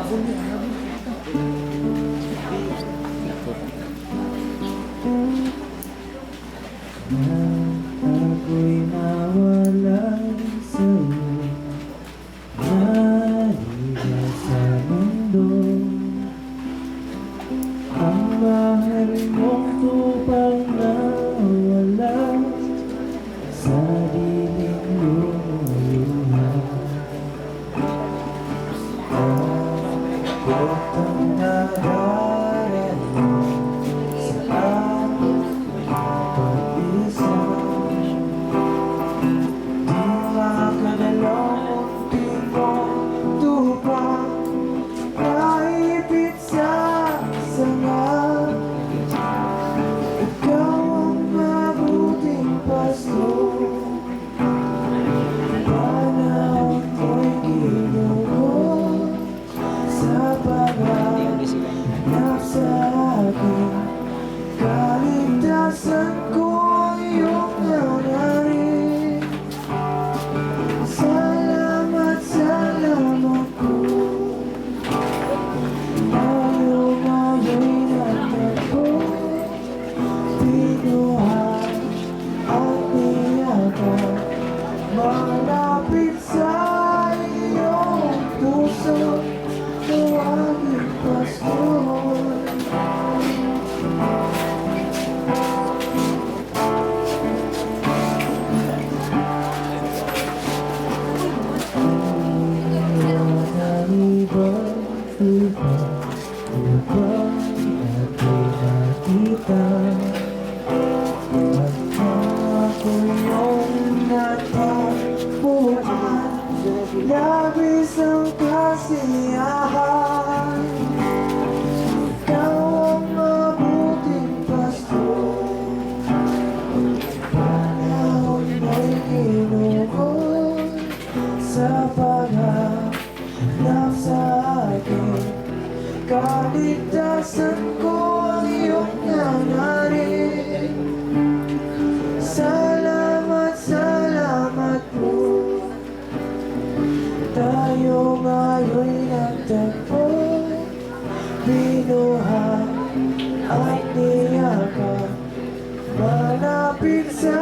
Ako'y nawala sa'yo, naligaw sa mundo. Ang mahal mong tupang nawala sa dilim lumuha. Takot ang nadarama sa aking pag-isa. Di makadalawang tipong tupa, naipit sa sanga. Ikaw ang mabuting pasto, panahon ko'y ginugo sa paghanap sa akin. Kaligtasan ko ang iyong nanarin. Salamat, salamat po. Tayo ngayon'y nagtagpo, binuhat at niyakap, malapit sa iyong puso, tuwagin pastor. Upang nakita at ako yung natagpuan, labis ang kasiyahan. Ikaw ang mabuting pasto, panahon mo'y ginugon sa paghanap sa akin. Kaligtasan ko ang iyong nanarin. Salamat, salamat po. Tayo ngayon'y nagtagpo, binuhat at niyakap, malapit sa